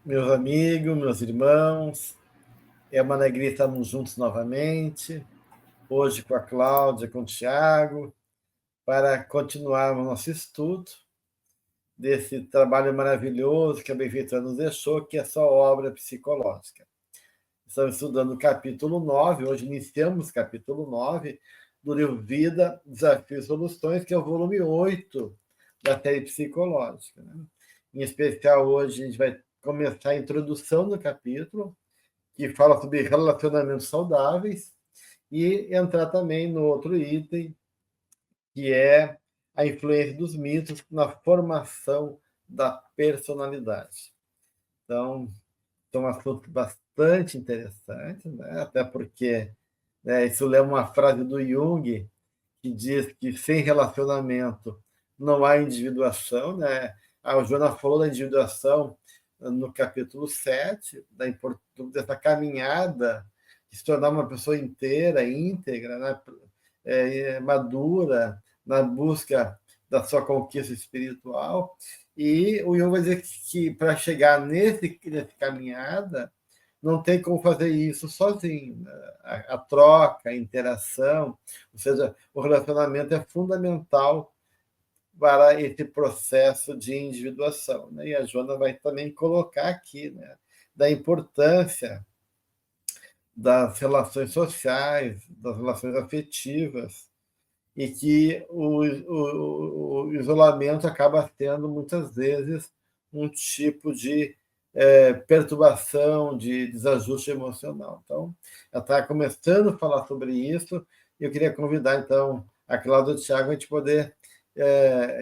meus amigos, meus irmãos. É uma alegria estarmos juntos novamente, hoje com a Cláudia, com o Tiago, para continuarmos nosso estudo desse trabalho maravilhoso que a Benfeitora nos deixou, que é sua obra psicológica. Estamos estudando o capítulo 9, hoje iniciamos o capítulo 9 do livro Vida, Desafios e Soluções, que é o volume 8 da série psicológica. Né? Em especial, hoje a gente vai começar a introdução do capítulo, que fala sobre relacionamentos saudáveis, e entrar também no outro item, que é a influência dos mitos na formação da personalidade. Então, é um assunto bastante interessante, né? Até porque isso leva uma frase do Jung, que diz que sem relacionamento não há individuação. Né? A Joana falou da individuação no capítulo 7, da importância dessa caminhada de se tornar uma pessoa inteira, íntegra, né? Madura, na busca da sua conquista espiritual. E o Jung vai dizer que para chegar nessa caminhada, não tem como fazer isso sozinho. Né? A troca, a interação, ou seja, o relacionamento é fundamental para esse processo de individuação. Né? E a Joana vai também colocar aqui, né, da importância das relações sociais, das relações afetivas, e que o isolamento acaba sendo, muitas vezes, um tipo de perturbação, de desajuste emocional. Então, ela está começando a falar sobre isso, e eu queria convidar, então, a Cláudia e o Thiago a gente poder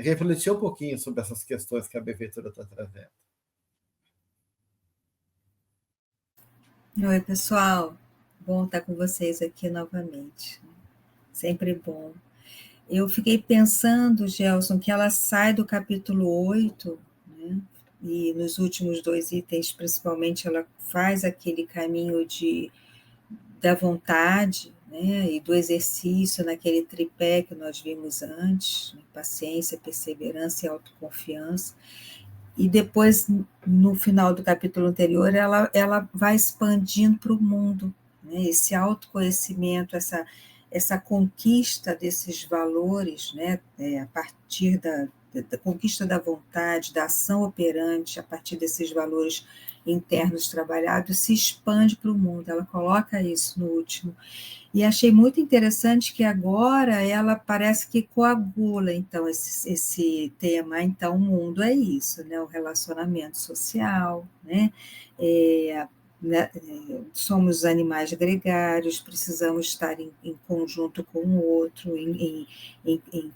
refletir um pouquinho sobre essas questões que a Benfeitora está trazendo. Oi, pessoal. Bom estar com vocês aqui novamente. Sempre bom. Eu fiquei pensando, Gelson, que ela sai do capítulo 8, né? E nos últimos 2 itens, principalmente, ela faz aquele caminho da vontade, né? E do exercício naquele tripé que nós vimos antes, né? Paciência, perseverança e autoconfiança. E depois, no final do capítulo anterior, ela vai expandindo para o mundo, né? Esse autoconhecimento, essa conquista desses valores, né? A partir da conquista da vontade, da ação operante, a partir desses valores internos trabalhados, se expande para o mundo. Ela coloca isso no último. E achei muito interessante que agora ela parece que coagula, então, esse tema. Então, o mundo é isso, né? O relacionamento social, né? Somos animais gregários, precisamos estar em conjunto com o outro, em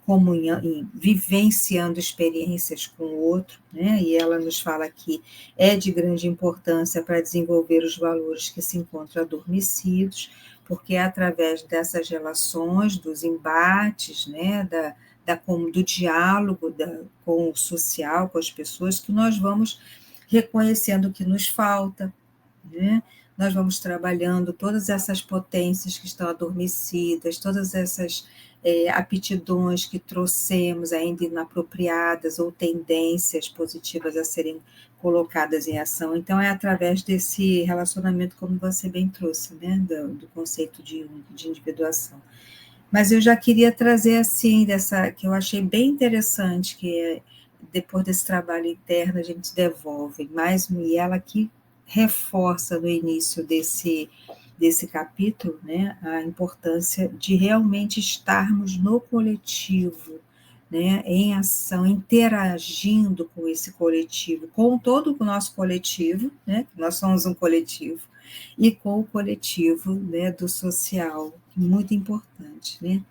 comunhão, vivenciando experiências com o outro, né? E ela nos fala que é de grande importância para desenvolver os valores que se encontram adormecidos, porque é através dessas relações, dos embates, né, do diálogo com o social, com as pessoas, que nós vamos reconhecendo o que nos falta, né? Nós vamos trabalhando todas essas potências que estão adormecidas, todas essas aptidões que trouxemos ainda inapropriadas ou tendências positivas a serem colocadas em ação. Então, é através desse relacionamento, como você bem trouxe, né, do conceito de individuação. Mas eu já queria trazer, assim, que eu achei bem interessante, que depois desse trabalho interno a gente devolve, e ela aqui reforça no início desse capítulo, né, a importância de realmente estarmos no coletivo, né, em ação, interagindo com esse coletivo, com todo o nosso coletivo, né, nós somos um coletivo, e com o coletivo, né, do social, muito importante, né?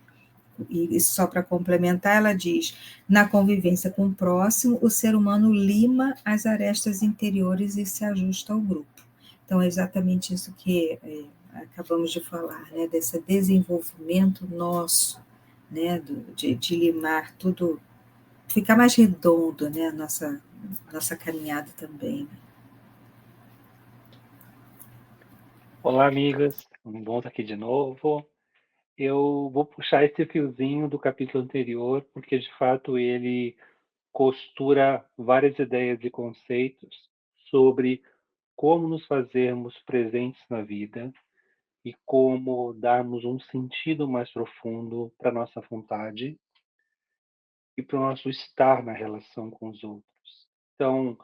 E só para complementar, ela diz: na convivência com o próximo, o ser humano lima as arestas interiores e se ajusta ao grupo. Então, é exatamente isso que acabamos de falar, né? Desse desenvolvimento nosso, né? De limar tudo, ficar mais redondo, né? Nossa caminhada também. Olá, amigas. Bom estar aqui de novo. Eu vou puxar esse fiozinho do capítulo anterior, porque de fato ele costura várias ideias e conceitos sobre como nos fazermos presentes na vida e como darmos um sentido mais profundo para a nossa vontade e para o nosso estar na relação com os outros. Então,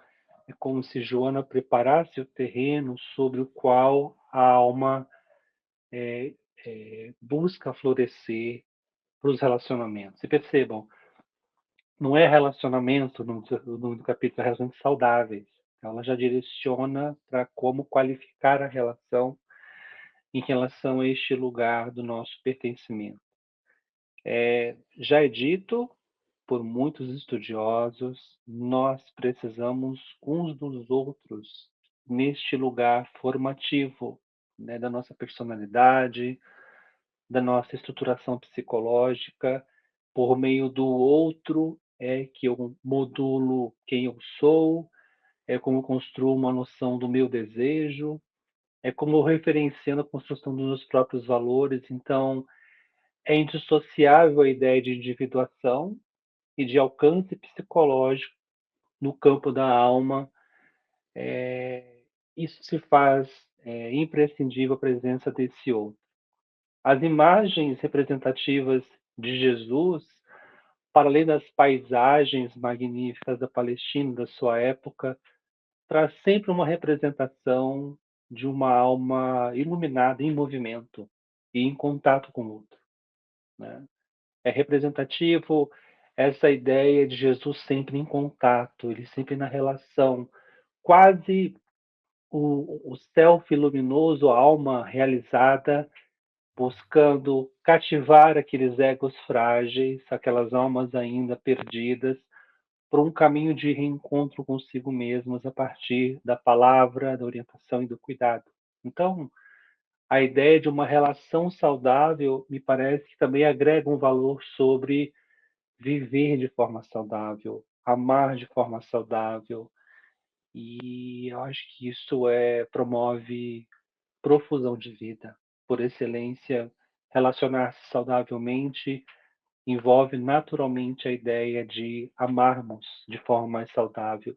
é como se Joana preparasse o terreno sobre o qual a alma busca florescer para os relacionamentos. E percebam, não é relacionamento, no capítulo é relações saudáveis. Então, ela já direciona para como qualificar a relação em relação a este lugar do nosso pertencimento. Já é dito por muitos estudiosos, nós precisamos uns dos outros neste lugar formativo, né, da nossa personalidade, da nossa estruturação psicológica. Por meio do outro é que eu modulo quem eu sou, é como eu construo uma noção do meu desejo, é como eu referenciando a construção dos meus próprios valores. Então, é indissociável a ideia de individuação e de alcance psicológico no campo da alma. Isso se faz imprescindível a presença desse outro. As imagens representativas de Jesus, para além das paisagens magníficas da Palestina, da sua época, traz sempre uma representação de uma alma iluminada em movimento e em contato com o outro, né? É representativo essa ideia de Jesus sempre em contato, ele sempre na relação, quase o self luminoso, a alma realizada, buscando cativar aqueles egos frágeis, aquelas almas ainda perdidas, por um caminho de reencontro consigo mesmas a partir da palavra, da orientação e do cuidado. Então, a ideia de uma relação saudável me parece que também agrega um valor sobre viver de forma saudável, amar de forma saudável, e eu acho que isso promove profusão de vida. Por excelência, relacionar-se saudavelmente envolve naturalmente a ideia de amarmos de forma mais saudável,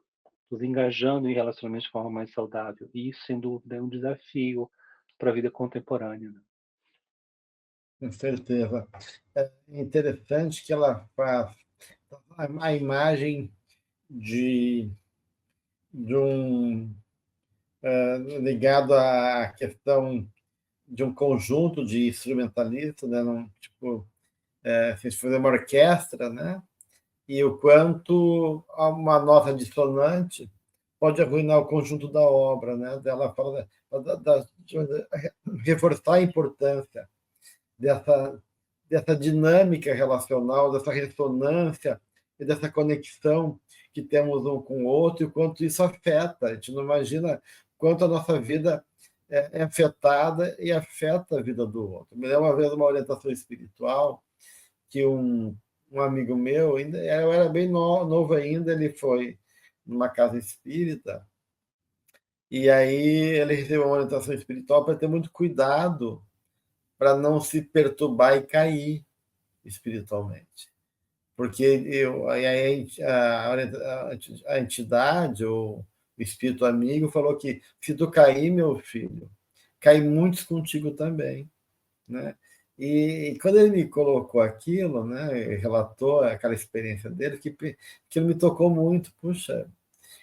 nos engajando em relacionamentos de forma mais saudável. E isso, sem dúvida, é um desafio para a vida contemporânea, né? Com certeza. É interessante que ela faz a imagem de um ligado à questão de um conjunto de instrumentalistas, né? Tipo, se fazer uma orquestra, né? E o quanto uma nota dissonante pode arruinar o conjunto da obra, né? Ela fala de reforçar a importância dessa dinâmica relacional, dessa ressonância e dessa conexão que temos um com o outro e o quanto isso afeta. A gente não imagina quanto a nossa vida é afetada e afeta a vida do outro. Me lembro uma vez uma orientação espiritual que um amigo meu, ainda eu era bem novo ainda, ele foi numa casa espírita e aí ele recebeu uma orientação espiritual para ter muito cuidado para não se perturbar e cair espiritualmente. Porque a entidade, ou o espírito amigo, falou que se tu cair, meu filho, cai muitos contigo também, né? E quando ele me colocou aquilo, né, relatou aquela experiência dele, que aquilo me tocou muito. Puxa,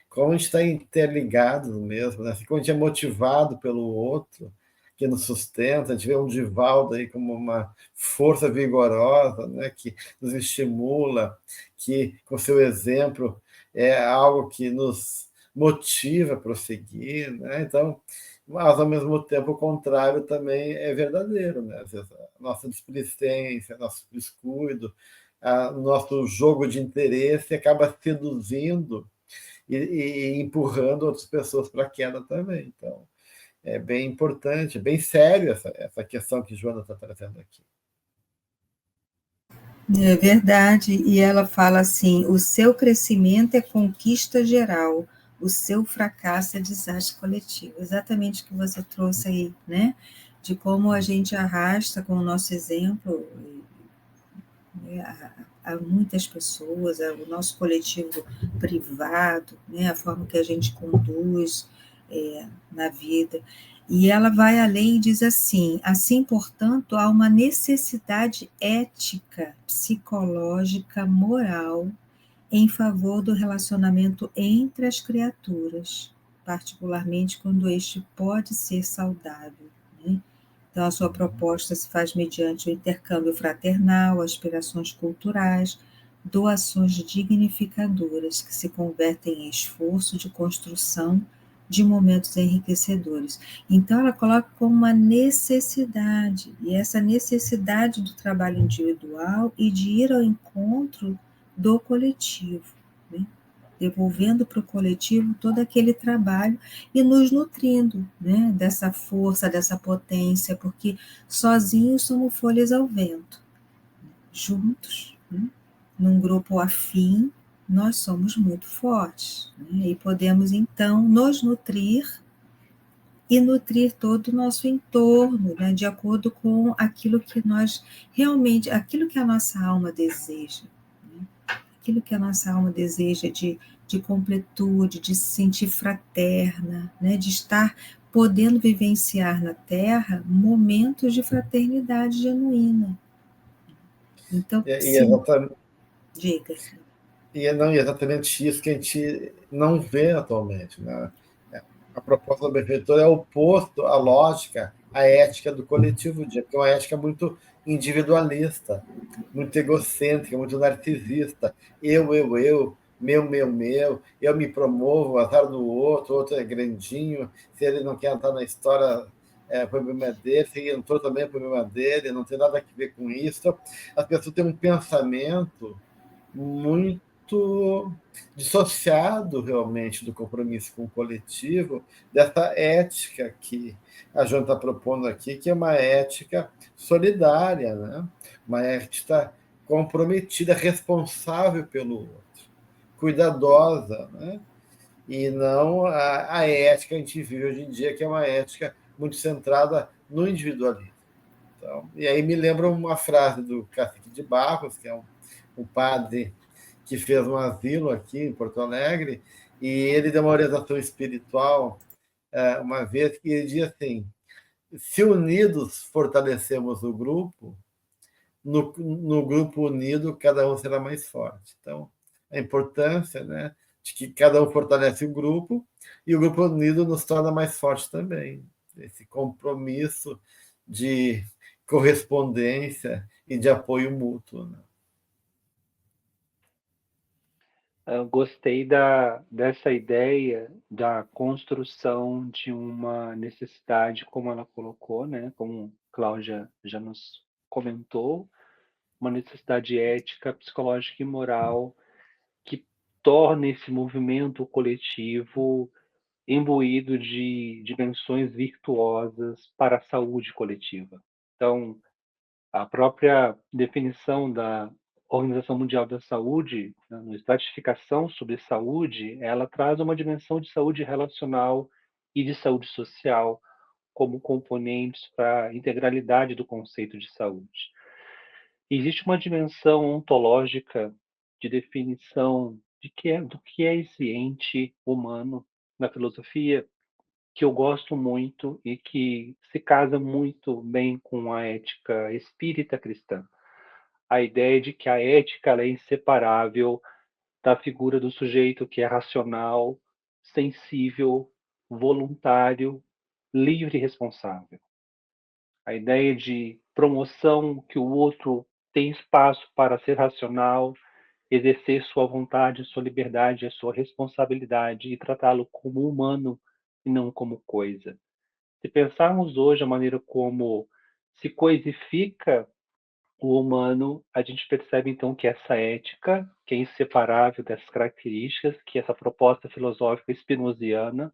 como a gente está interligado mesmo, né? Como a gente é motivado pelo outro, que nos sustenta. A gente vê um Divaldo aí como uma força vigorosa, né? Que nos estimula, que com seu exemplo é algo que nos motiva a prosseguir, né? Então, mas ao mesmo tempo o contrário também é verdadeiro, né? Às vezes, a nossa displicência, nosso descuido, nosso jogo de interesse acaba seduzindo e empurrando outras pessoas para a queda também. Então, é bem importante, bem sério essa questão que Joana está trazendo aqui. É verdade, e ela fala assim: o seu crescimento é conquista geral, o seu fracasso é desastre coletivo. Exatamente o que você trouxe aí, né? De como a gente arrasta com o nosso exemplo, né, a muitas pessoas, o nosso coletivo privado, né, a forma que a gente conduz, na vida. E ela vai além e diz assim, portanto, há uma necessidade ética, psicológica, moral, em favor do relacionamento entre as criaturas, particularmente quando este pode ser saudável, né? Então, a sua proposta se faz mediante o intercâmbio fraternal, aspirações culturais, doações dignificadoras, que se convertem em esforço de construção de momentos enriquecedores. Então, ela coloca como uma necessidade, e essa necessidade do trabalho individual e de ir ao encontro do coletivo, né? Devolvendo para o coletivo todo aquele trabalho e nos nutrindo, né? Dessa força, dessa potência, porque sozinhos somos folhas ao vento, juntos, né? Num grupo afim, nós somos muito fortes, né? E podemos então nos nutrir e nutrir todo o nosso entorno, né? De acordo com aquilo que nós realmente, aquilo que a nossa alma deseja, né? Aquilo que a nossa alma deseja de completude, de se sentir fraterna, né? De estar podendo vivenciar na Terra momentos de fraternidade genuína. Então, E sim, exatamente, diga. não, e exatamente isso que a gente não vê atualmente, né? A proposta do benfeitor é oposto à lógica, à ética do coletivo dia, porque é uma ética muito individualista, muito egocêntrica, muito narcisista. Eu me promovo, azar do outro, o outro é grandinho, se ele não quer entrar na história, o problema é dele, se ele entrou também, o problema é dele, não tem nada a ver com isso. As pessoas têm um pensamento muito dissociado realmente do compromisso com o coletivo, dessa ética que a Joana está propondo aqui, que é uma ética solidária, né? Uma ética comprometida, responsável pelo outro, cuidadosa, né? E não a ética que a gente vive hoje em dia, que é uma ética muito centrada no individualismo. Então, e aí me lembra uma frase do Cacique de Barros, que é um padre que fez um asilo aqui em Porto Alegre, e ele deu uma orientação espiritual uma vez, que ele diz assim: se unidos fortalecemos o grupo, no grupo unido cada um será mais forte. Então, a importância, né, de que cada um fortalece o grupo e o grupo unido nos torna mais forte também. Esse compromisso de correspondência e de apoio mútuo, né? Eu gostei dessa ideia da construção de uma necessidade, como ela colocou, né? Como Cláudia já nos comentou, uma necessidade ética, psicológica e moral que torna esse movimento coletivo imbuído de dimensões virtuosas para a saúde coletiva. Então, a própria definição da Organização Mundial da Saúde, né, na estratificação sobre saúde, ela traz uma dimensão de saúde relacional e de saúde social como componentes para a integralidade do conceito de saúde. Existe uma dimensão ontológica de definição do que é esse ente humano na filosofia que eu gosto muito e que se casa muito bem com a ética espírita cristã. A ideia de que a ética é inseparável da figura do sujeito que é racional, sensível, voluntário, livre e responsável. A ideia de promoção que o outro tem espaço para ser racional, exercer sua vontade, sua liberdade, a sua responsabilidade e tratá-lo como humano e não como coisa. Se pensarmos hoje a maneira como se coisifica o humano, a gente percebe então que essa ética, que é inseparável dessas características, que essa proposta filosófica spinoziana,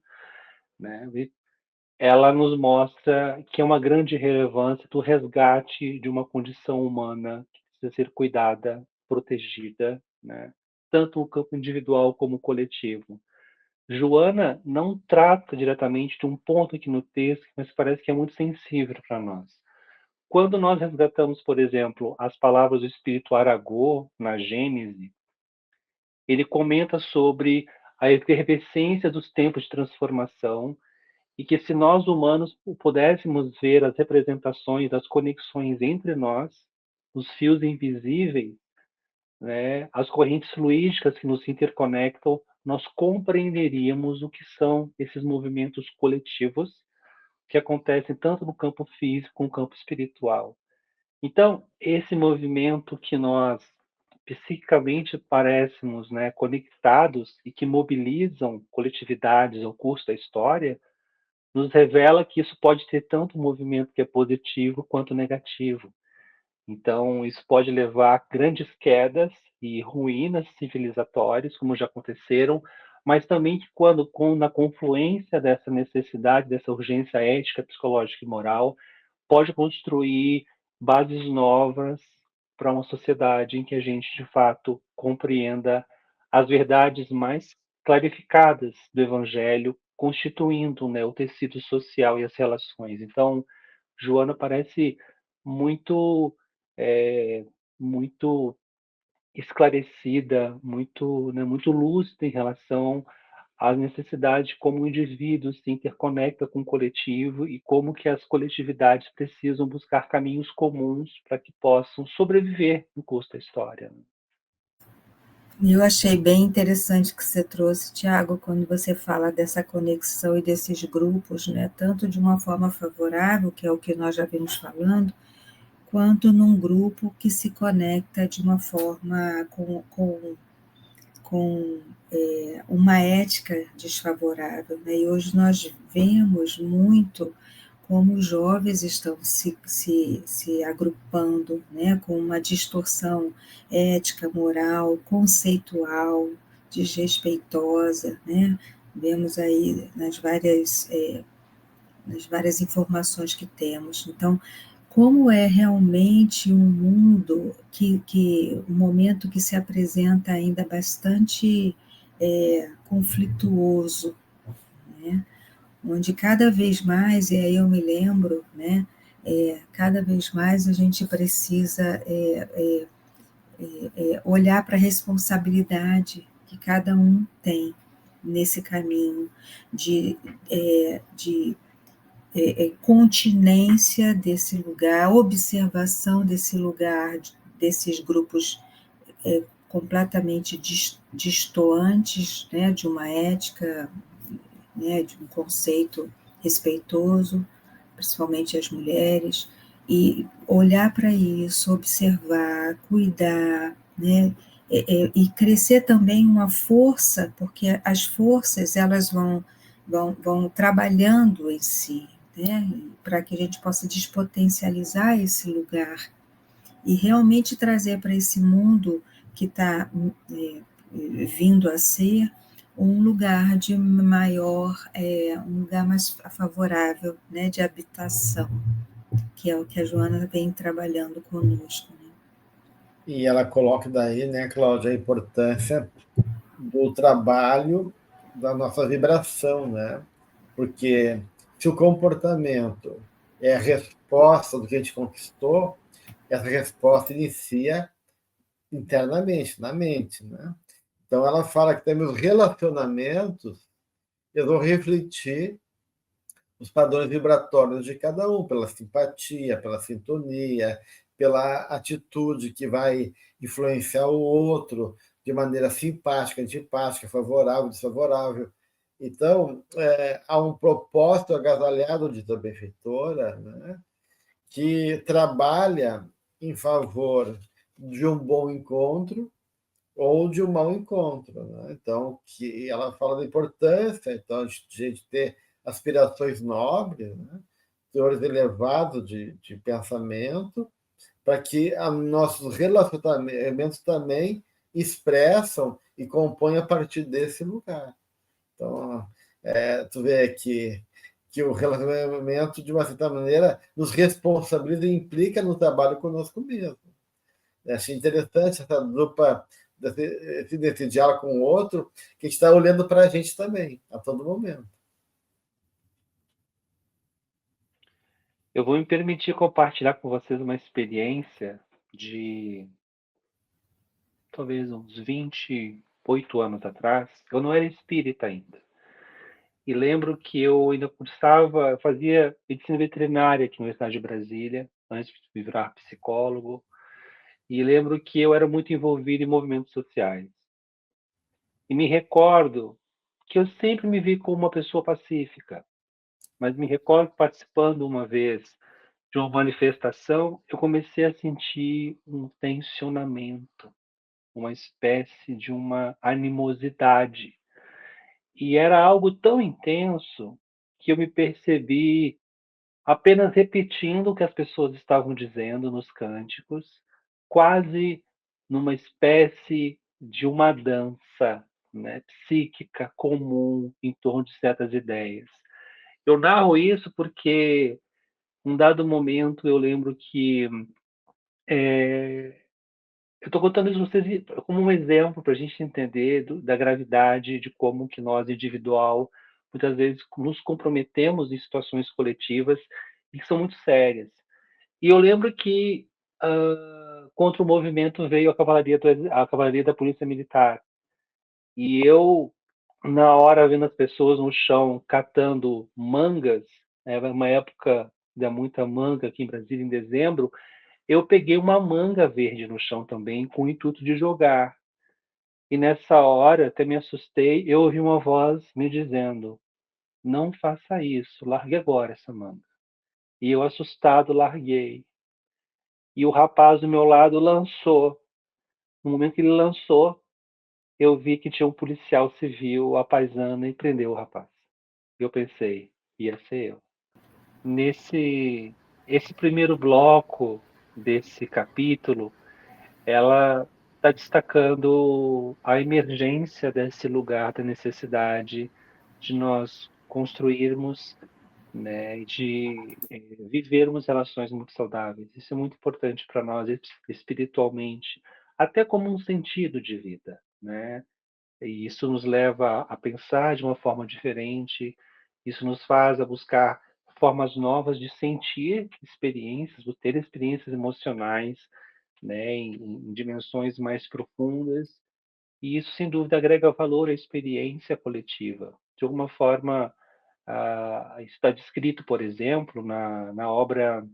né, ela nos mostra que é uma grande relevância do resgate de uma condição humana que precisa ser cuidada, protegida, né, tanto no campo individual como coletivo. Joana não trata diretamente de um ponto aqui no texto, mas parece que é muito sensível para nós. Quando nós resgatamos, por exemplo, as palavras do espírito Aragô na Gênese, ele comenta sobre a efervescência dos tempos de transformação, e que se nós humanos pudéssemos ver as representações, as conexões entre nós, os fios invisíveis, né, as correntes fluídicas que nos interconectam, nós compreenderíamos o que são esses movimentos coletivos que acontecem tanto no campo físico como no campo espiritual. Então, esse movimento que nós psiquicamente parecemos, né, conectados e que mobilizam coletividades ao curso da história, nos revela que isso pode ter tanto um movimento que é positivo quanto negativo. Então, isso pode levar a grandes quedas e ruínas civilizatórias, como já aconteceram, mas também que na confluência dessa necessidade, dessa urgência ética, psicológica e moral, pode construir bases novas para uma sociedade em que a gente, de fato, compreenda as verdades mais clarificadas do Evangelho, constituindo, né, o tecido social e as relações. Então, Joana parece muito, muito esclarecida, muito, né, muito lúcida em relação às necessidades de como o indivíduo se interconecta com o coletivo e como que as coletividades precisam buscar caminhos comuns para que possam sobreviver no curso da história. E eu achei bem interessante que você trouxe, Tiago, quando você fala dessa conexão e desses grupos, né, tanto de uma forma favorável, que é o que nós já vimos falando, quanto num grupo que se conecta de uma forma com uma ética desfavorável. Né? E hoje nós vemos muito como os jovens estão se agrupando, né, com uma distorção ética, moral, conceitual, desrespeitosa, né? Vemos aí nas várias informações que temos. Então, como é realmente um mundo um momento que se apresenta ainda bastante conflituoso, né? Onde cada vez mais, e aí eu me lembro, né, cada vez mais a gente precisa olhar para a responsabilidade que cada um tem nesse caminho de continência desse lugar, observação desse lugar, desses grupos completamente distoantes, né, de uma ética, né, de um conceito respeitoso, principalmente as mulheres, e olhar para isso, observar, cuidar, né, e crescer também uma força, porque as forças elas vão trabalhando em si, né, para que a gente possa despotencializar esse lugar e realmente trazer para esse mundo que está vindo a ser um lugar de maior, um lugar mais favorável, né, de habitação, que é o que a Joana vem trabalhando conosco. Né? E ela coloca daí, né, Cláudia, a importância do trabalho da nossa vibração, né? Porque se o comportamento é a resposta do que a gente conquistou, essa resposta inicia internamente, na mente, né? Então ela fala que temos relacionamentos, eles vão refletir os padrões vibratórios de cada um, pela simpatia, pela sintonia, pela atitude que vai influenciar o outro de maneira simpática, antipática, favorável, desfavorável. Então, há um propósito agasalhado de tua benfeitora, né, que trabalha em favor de um bom encontro ou de um mau encontro. Né? Então, que ela fala da importância então, de a gente ter aspirações nobres, né? Teores elevados de pensamento, para que nossos relacionamentos também expressam e compõem a partir desse lugar. Então, tu vê que o relacionamento, de uma certa maneira, nos responsabiliza e implica no trabalho conosco mesmo. Achei interessante essa dupla, desse diálogo com o outro, que está olhando para a gente também, a todo momento. Eu vou me permitir compartilhar com vocês uma experiência de talvez uns 20 8 anos atrás, eu não era espírita ainda. E lembro que eu ainda cursava, fazia medicina veterinária aqui na Universidade de Brasília, antes de virar psicólogo. E lembro que eu era muito envolvido em movimentos sociais. E me recordo que eu sempre me vi como uma pessoa pacífica, mas me recordo participando uma vez de uma manifestação, eu comecei a sentir um tensionamento, uma espécie de uma animosidade. E era algo tão intenso que eu me percebi apenas repetindo o que as pessoas estavam dizendo nos cânticos, quase numa espécie de uma dança, né, psíquica comum em torno de certas ideias. Eu narro isso porque, um dado momento, eu lembro que eu estou contando isso para vocês como um exemplo para a gente entender da gravidade de como que nós, individual, muitas vezes nos comprometemos em situações coletivas e que são muito sérias. E eu lembro que contra o movimento veio a cavalaria da Polícia Militar. E eu, na hora, vendo as pessoas no chão catando mangas, né, uma época de muita manga aqui em Brasília, em dezembro, eu peguei uma manga verde no chão também, com o intuito de jogar. E nessa hora, até me assustei, eu ouvi uma voz me dizendo: não faça isso, largue agora essa manga. E eu, assustado, larguei. E o rapaz do meu lado lançou. No momento que ele lançou, eu vi que tinha um policial civil à paisana e prendeu o rapaz. E eu pensei, ia ser eu. Esse primeiro bloco desse capítulo, ela está destacando a emergência desse lugar da necessidade de nós construirmos, né, de vivermos relações muito saudáveis. Isso é muito importante para nós espiritualmente, até como um sentido de vida, né? E isso nos leva a pensar de uma forma diferente, isso nos faz a buscar formas novas de sentir experiências, de ter experiências emocionais, né, em dimensões mais profundas, e isso, sem dúvida, agrega valor à experiência coletiva. De alguma forma, isso está descrito, por exemplo, na obra,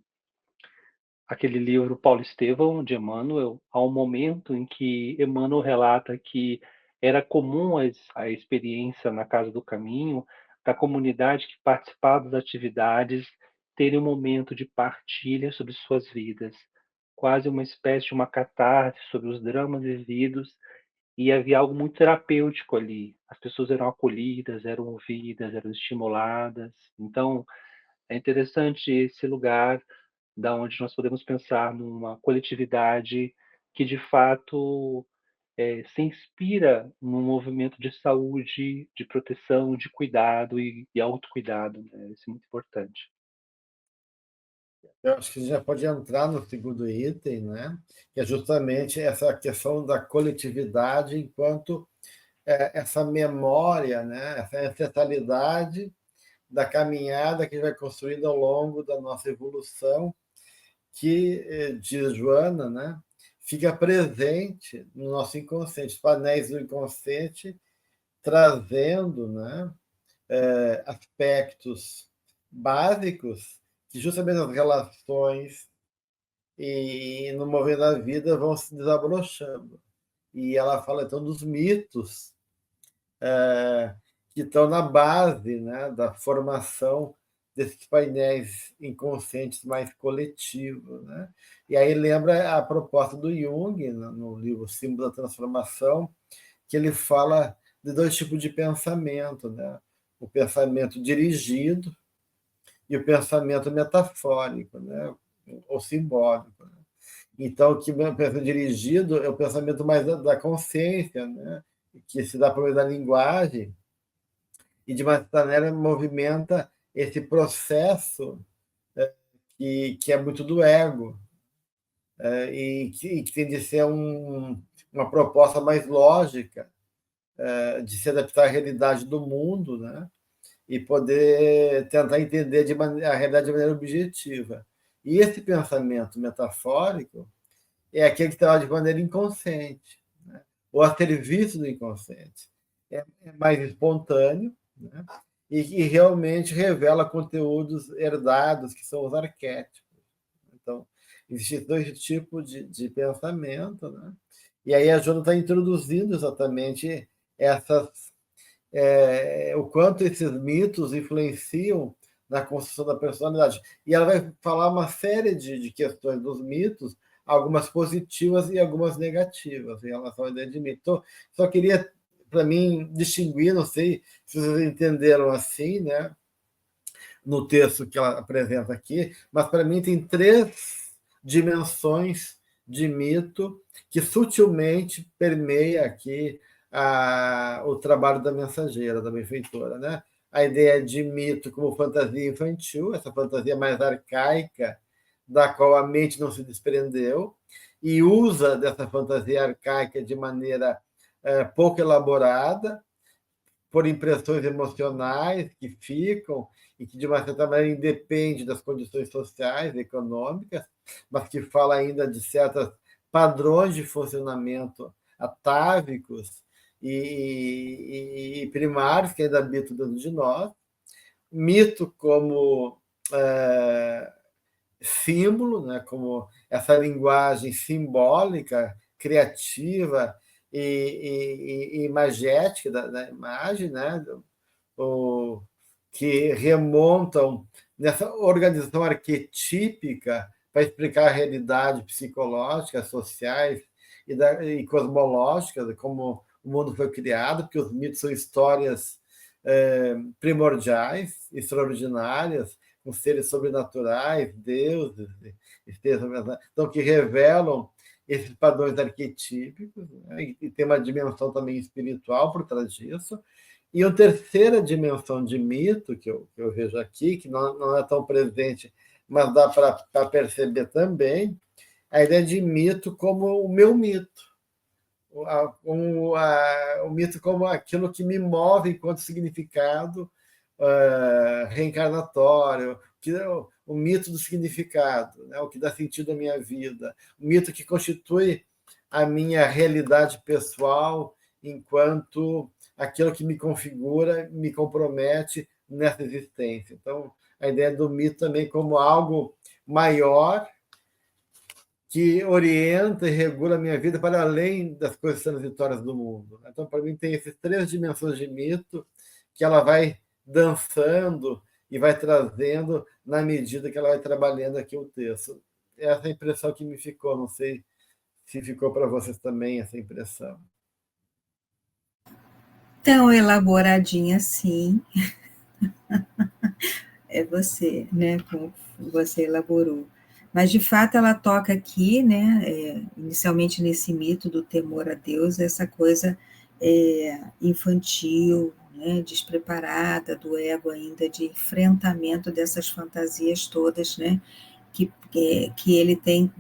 aquele livro Paulo Estevão, de Emmanuel, há um momento em que Emmanuel relata que era comum a experiência na Casa do Caminho, da comunidade que participava das atividades terem um momento de partilha sobre suas vidas, quase uma espécie de uma catarse sobre os dramas vividos, e havia algo muito terapêutico ali. As pessoas eram acolhidas, eram ouvidas, eram estimuladas. Então, é interessante esse lugar da onde nós podemos pensar numa coletividade que, de fato, se inspira num movimento de saúde, de proteção, de cuidado e autocuidado, né? Isso é muito importante. Eu acho que a gente já pode entrar no segundo item, né? Que é justamente essa questão da coletividade enquanto essa memória, né? Essa ancestralidade da caminhada que vai construindo ao longo da nossa evolução, que, diz Joana, né? Fica presente no nosso inconsciente, os painéis do inconsciente, trazendo, né? Aspectos básicos que justamente as relações e no mover da vida vão se desabrochando. E ela fala então dos mitos que estão na base, né, da formação desses painéis inconscientes mais coletivos, né? E aí lembra a proposta do Jung, no livro Símbolo da Transformação, que ele fala de dois tipos de pensamento, né? O pensamento dirigido e o pensamento metafórico, né? Ou simbólico. Né? Então, o que o pensamento dirigido é o pensamento mais da consciência, né? Que se dá por meio da linguagem, e de uma maneira movimenta esse processo que é muito do ego, que tem de ser uma proposta mais lógica, de se adaptar à realidade do mundo, né? E poder tentar entender a realidade de maneira objetiva. E esse pensamento metafórico é aquele que trabalha de maneira inconsciente, né? ou a serviço do inconsciente. É mais espontâneo, né? E realmente revela conteúdos herdados, que são os arquétipos. Então, existem dois tipos de pensamento, né? E aí a Joana está introduzindo exatamente o quanto esses mitos influenciam na construção da personalidade. E ela vai falar uma série de questões dos mitos, algumas positivas e algumas negativas em relação à ideia de mito. Então, só queria, para mim, distinguir, não sei se vocês entenderam assim, né, no texto que ela apresenta aqui, mas para mim tem 3 dimensões de mito que sutilmente permeia aqui o trabalho da mensageira, da benfeitora, né? A ideia de mito como fantasia infantil, essa fantasia mais arcaica, da qual a mente não se desprendeu, e usa dessa fantasia arcaica de maneira pouco elaborada, por impressões emocionais que ficam e que, de uma certa maneira, independe das condições sociais, econômicas, mas que fala ainda de certos padrões de funcionamento atávicos e primários que ainda habitam dentro de nós. Mito como símbolo, né, como essa linguagem simbólica, criativa e imagética da imagem, né, que remontam nessa organização arquetípica para explicar a realidade psicológica, sociais e cosmológica, de como o mundo foi criado, porque os mitos são histórias primordiais, extraordinárias, com seres sobrenaturais, deuses, então, que revelam esses padrões arquetípicos, né? E tem uma dimensão também espiritual por trás disso. E a terceira dimensão de mito que eu vejo aqui, que não é tão presente, mas dá para perceber também, a ideia de mito como o meu mito. O mito como aquilo que me move enquanto significado reencarnatório, o mito do significado, né? O que dá sentido à minha vida, o mito que constitui a minha realidade pessoal enquanto aquilo que me configura, me compromete nessa existência. Então, a ideia do mito também como algo maior que orienta e regula a minha vida para além das coisas transitórias do mundo. Então, para mim, tem essas 3 dimensões de mito que ela vai dançando e vai trazendo na medida que ela vai trabalhando aqui o texto. Essa é a impressão que me ficou, não sei se ficou para vocês também essa impressão. Tão elaboradinha assim. É você, né? Como você elaborou. Mas, de fato, ela toca aqui, né? Inicialmente nesse mito do temor a Deus, essa coisa infantil, né, despreparada, do ego ainda, de enfrentamento dessas fantasias todas, né? Que ele tem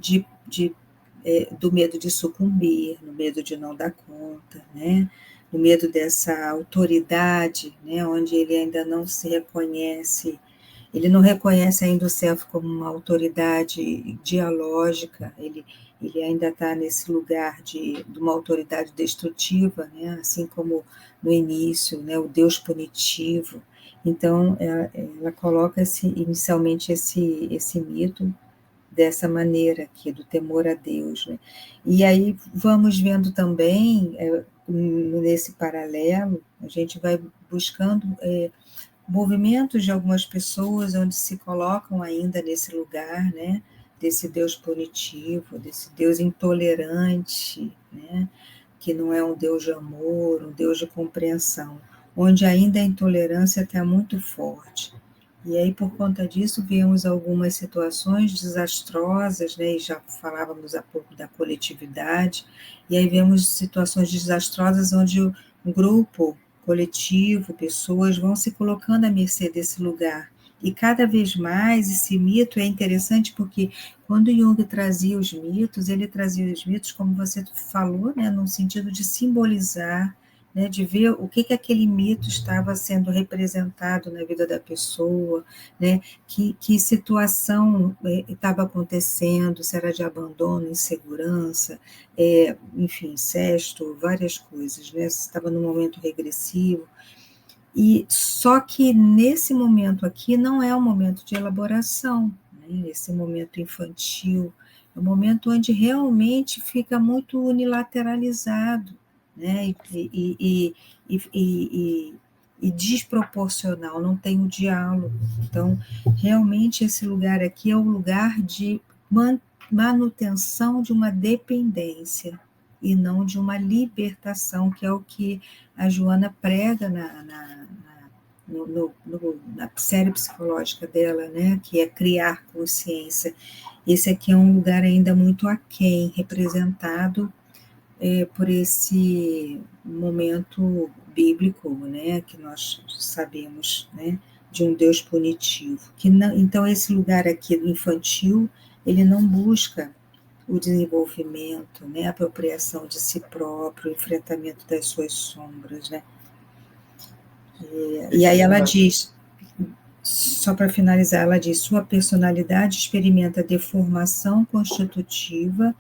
do medo de sucumbir, no medo de não dar conta, né? No medo dessa autoridade, né? Onde ele ainda não se reconhece. Ele não reconhece ainda o self como uma autoridade dialógica, ele ainda está nesse lugar de uma autoridade destrutiva, né? Assim como no início, né? O Deus punitivo. Então, ela coloca inicialmente esse mito dessa maneira aqui, do temor a Deus, né? E aí vamos vendo também, nesse paralelo, a gente vai buscando movimentos de algumas pessoas onde se colocam ainda nesse lugar, né, desse Deus punitivo, desse Deus intolerante, né, que não é um Deus de amor, um Deus de compreensão, onde ainda a intolerância está muito forte. E aí, por conta disso, vemos algumas situações desastrosas, né, e já falávamos há pouco da coletividade, e aí vemos situações desastrosas onde um grupo coletivo, pessoas vão se colocando à mercê desse lugar. E cada vez mais esse mito é interessante porque quando Jung trazia os mitos, ele trazia os mitos, como você falou, né, no sentido de simbolizar, né, de ver o que aquele mito estava sendo representado na vida da pessoa, né, que situação estava acontecendo, se era de abandono, insegurança, enfim, incesto, várias coisas, né, se estava num momento regressivo. E só que nesse momento aqui não é um momento de elaboração, né? Esse momento infantil, é um momento onde realmente fica muito unilateralizado, né? E desproporcional, não tem o diálogo. Então, realmente esse lugar aqui é o lugar de manutenção de uma dependência e não de uma libertação, que é o que a Joana prega na série psicológica dela, né, que é criar consciência. Esse aqui é um lugar ainda muito aquém, representado por esse momento bíblico, né, que nós sabemos, né, de um Deus punitivo. Que não, então, esse lugar aqui infantil, ele não busca o desenvolvimento, né, a apropriação de si próprio, o enfrentamento das suas sombras, né. E aí ela diz, só para finalizar, ela diz: sua personalidade experimenta deformação constitutiva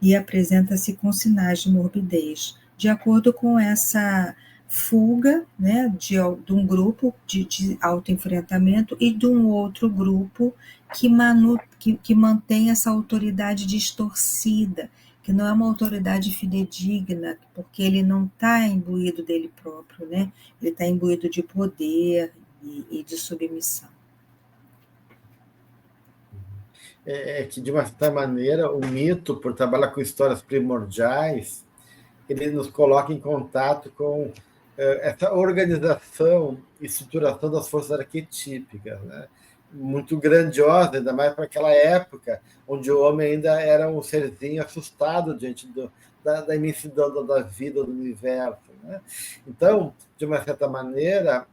e apresenta-se com sinais de morbidez, de acordo com essa fuga, né, de um grupo de autoenfrentamento e de um outro grupo que mantém essa autoridade distorcida, que não é uma autoridade fidedigna, porque ele não está imbuído dele próprio, né? Ele está imbuído de poder e de submissão. Que, de uma certa maneira, o mito, por trabalhar com histórias primordiais, ele nos coloca em contato com essa organização e estruturação das forças arquetípicas, né? Muito grandiosa, ainda mais para aquela época, onde o homem ainda era um serzinho assustado diante da imensidão da vida, do universo, né? Então, de uma certa maneira,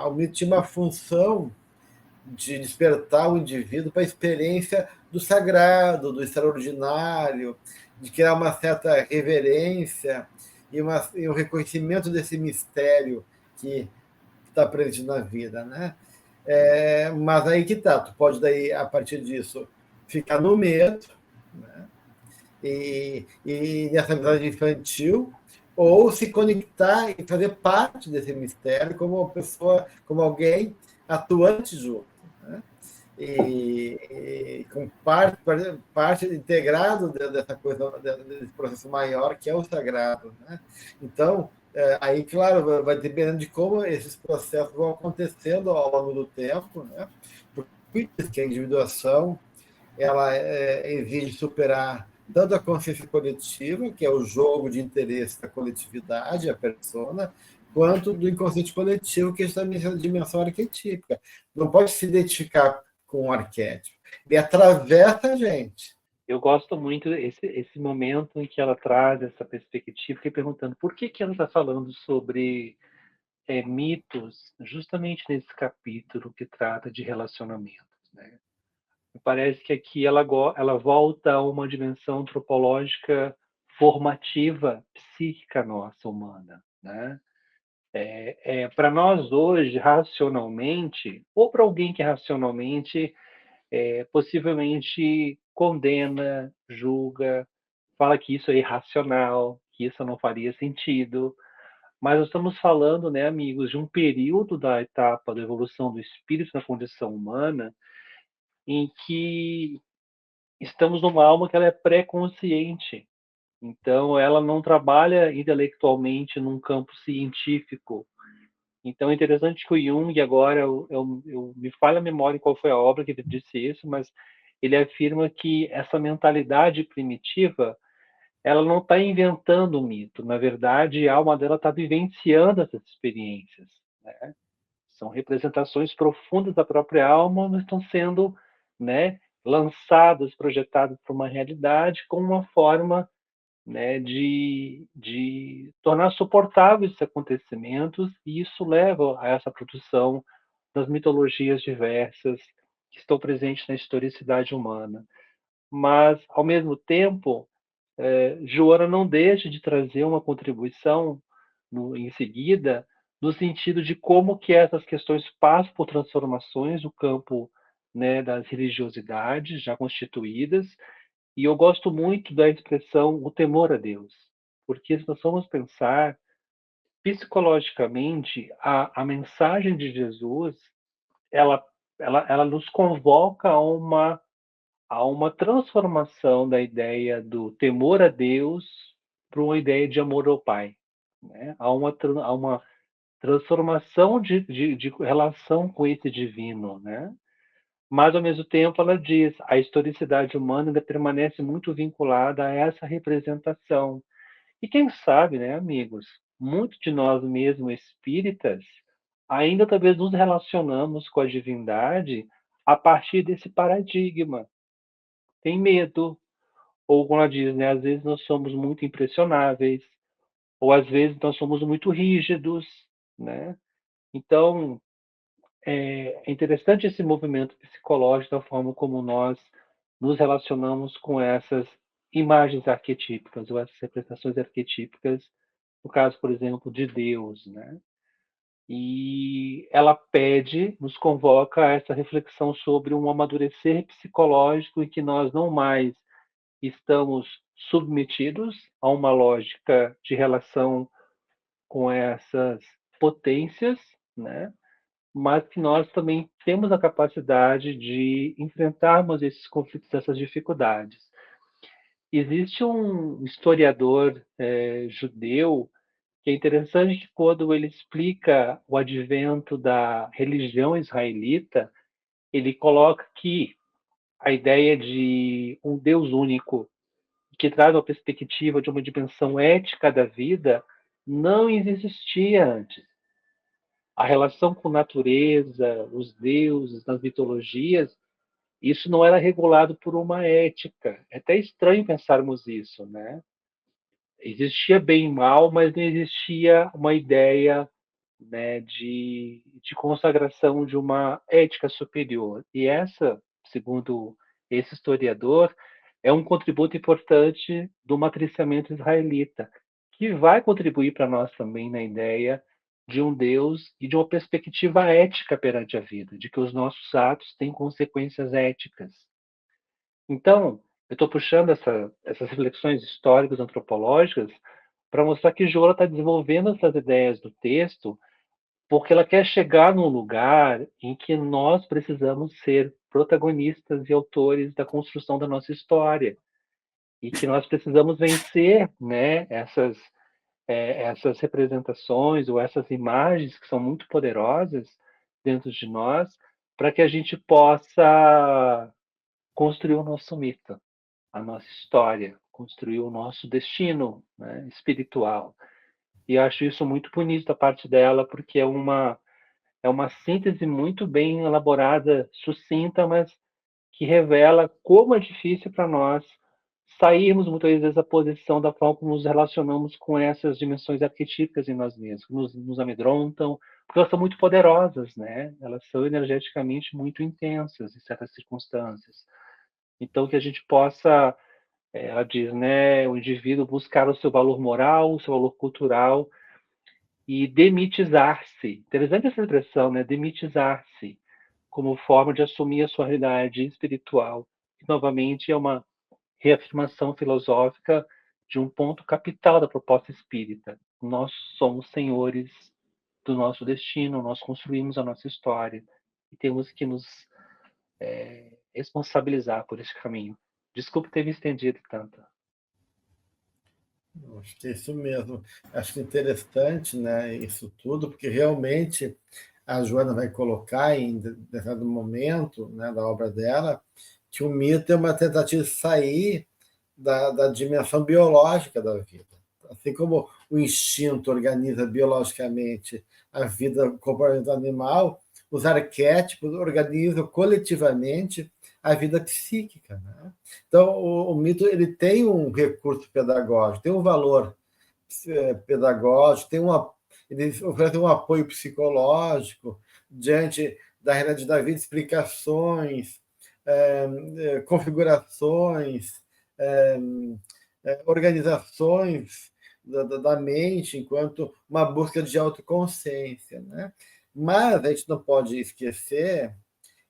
o mito tinha uma função de despertar o indivíduo para a experiência do sagrado, do extraordinário, de criar uma certa reverência e um reconhecimento desse mistério que está presente na vida, né? Mas aí que tá, tu pode daí, a partir disso, ficar no medo, né? E nessa amizade infantil, ou se conectar e fazer parte desse mistério como uma pessoa, como alguém atuante junto, né? Com parte integrado dessa coisa, desse processo maior que é o sagrado, né? Então, aí, claro, vai dependendo de como esses processos vão acontecendo ao longo do tempo, né? Porque a individuação ela exige superar tanto a consciência coletiva, que é o jogo de interesse da coletividade, a persona, quanto do inconsciente coletivo, que é essa dimensão arquetípica. Não pode se identificar com o arquétipo. Ele atravessa a gente. Eu gosto muito esse momento em que ela traz essa perspectiva, fiquei perguntando por que ela está falando sobre mitos justamente nesse capítulo que trata de relacionamentos, né? Me parece que aqui ela volta a uma dimensão antropológica formativa, psíquica nossa, humana, né? Para nós hoje, racionalmente, ou para alguém que racionalmente possivelmente condena, julga, fala que isso é irracional, que isso não faria sentido, mas nós estamos falando, né, amigos, de um período da etapa da evolução do espírito na condição humana em que estamos numa alma que ela é pré-consciente. Então, ela não trabalha intelectualmente num campo científico. Então, é interessante que o Jung, agora, me falha a memória em qual foi a obra que ele disse isso, mas ele afirma que essa mentalidade primitiva, ela não está inventando um mito. Na verdade, a alma dela está vivenciando essas experiências, né? São representações profundas da própria alma, mas estão sendo, né, lançadas, projetadas para uma realidade com uma forma, né, de tornar suportáveis esses acontecimentos, e isso leva a essa produção das mitologias diversas que estão presentes na historicidade humana. Mas, ao mesmo tempo, Joana não deixa de trazer uma contribuição em seguida, no sentido de como que essas questões passam por transformações no campo, né, das religiosidades já constituídas, e eu gosto muito da expressão o temor a Deus, porque se nós formos pensar psicologicamente, a mensagem de Jesus, ela, ela nos convoca a uma transformação da ideia do temor a Deus para uma ideia de amor ao Pai. Né? Há uma transformação de relação com esse divino. Né? Mas, ao mesmo tempo, ela diz a historicidade humana ainda permanece muito vinculada a essa representação. E quem sabe, né, amigos, muitos de nós mesmos espíritas ainda talvez nos relacionamos com a divindade a partir desse paradigma. Tem medo, ou como ela diz, né, às vezes nós somos muito impressionáveis, ou às vezes nós somos muito rígidos, né? Então, é interessante esse movimento psicológico da forma como nós nos relacionamos com essas imagens arquetípicas, ou essas representações arquetípicas, no caso, por exemplo, de Deus, né? E ela pede, nos convoca a essa reflexão sobre um amadurecer psicológico em que nós não mais estamos submetidos a uma lógica de relação com essas potências, né? Mas que nós também temos a capacidade de enfrentarmos esses conflitos, essas dificuldades. Existe um historiador judeu que é interessante que quando ele explica o advento da religião israelita, ele coloca que a ideia de um Deus único, que traz uma perspectiva de uma dimensão ética da vida, não existia antes. A relação com a natureza, os deuses, nas mitologias, isso não era regulado por uma ética. É até estranho pensarmos isso, né? Existia bem e mal, mas não existia uma ideia, né, de consagração de uma ética superior. E essa, segundo esse historiador, é um contributo importante do matriciamento israelita, que vai contribuir para nós também na ideia de um Deus e de uma perspectiva ética perante a vida, de que os nossos atos têm consequências éticas. Então, eu estou puxando essas reflexões históricas, antropológicas, para mostrar que Joana está desenvolvendo essas ideias do texto porque ela quer chegar num lugar em que nós precisamos ser protagonistas e autores da construção da nossa história e que nós precisamos vencer, né, essas representações ou essas imagens que são muito poderosas dentro de nós para que a gente possa construir o nosso mito, a nossa história, construir o nosso destino, né, espiritual. E acho isso muito bonito da parte dela, porque é uma síntese muito bem elaborada, sucinta, mas que revela como é difícil para nós sairmos muitas vezes da posição da forma como nos relacionamos com essas dimensões arquetípicas em nós mesmos, que nos amedrontam, porque elas são muito poderosas, né? Elas são energeticamente muito intensas em certas circunstâncias. Então, que a gente possa, ela diz, né, o indivíduo buscar o seu valor moral, o seu valor cultural, e demitizar-se. Interessante essa expressão, né? Demitizar-se como forma de assumir a sua realidade espiritual, que novamente é uma reafirmação filosófica de um ponto capital da proposta espírita. Nós somos senhores do nosso destino, nós construímos a nossa história e temos que nos responsabilizar por esse caminho. Desculpe ter me estendido tanto. Acho que é isso mesmo. Acho interessante, né, isso tudo, porque realmente a Joana vai colocar em determinado momento, né, da obra dela que o mito é uma tentativa de sair da dimensão biológica da vida. Assim como o instinto organiza biologicamente a vida comportamento animal, os arquétipos organizam coletivamente a vida psíquica. Né? Então, o mito ele tem um recurso pedagógico, tem um valor pedagógico, ele oferece um apoio psicológico diante da realidade da vida, explicações, configurações, organizações da mente enquanto uma busca de autoconsciência, né? Mas a gente não pode esquecer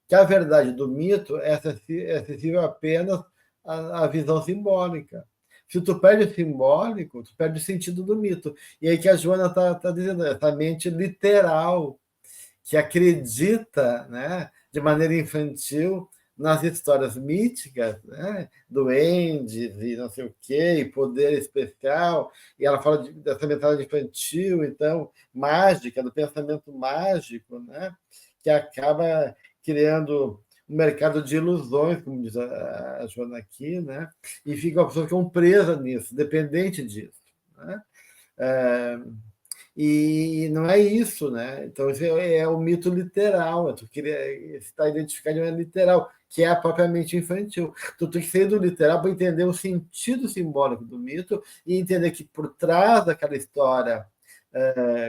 que a verdade do mito é acessível apenas à visão simbólica. Se tu perde o simbólico, tu perde o sentido do mito. E aí que a Joana está dizendo, essa mente literal, que acredita, né, de maneira infantil nas histórias míticas, né, duendes e não sei o quê, e poder especial, e ela fala dessa mentalidade infantil, então, mágica, do pensamento mágico, né, que acaba criando um mercado de ilusões, como diz a Joana aqui, né, e fica a pessoa que presa nisso, dependente disso, né. E não é isso, né? Então, isso é o mito literal, tu queria estar identificado de maneira literal, que é a própria mente infantil. Tu tem que sair do literal para entender o sentido simbólico do mito e entender que por trás daquela história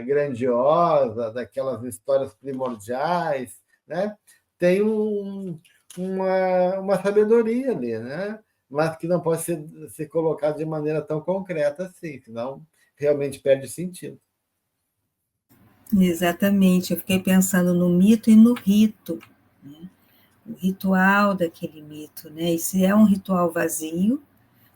grandiosa, daquelas histórias primordiais, né? Tem uma sabedoria ali, né? Mas que não pode ser colocado de maneira tão concreta assim, senão realmente perde sentido. Exatamente, eu fiquei pensando no mito e no rito, né? O ritual daquele mito, né? E se é um ritual vazio,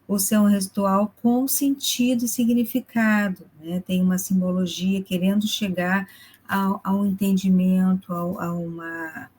ou se é um ritual com sentido e significado, né? Tem uma simbologia querendo chegar ao entendimento, a uma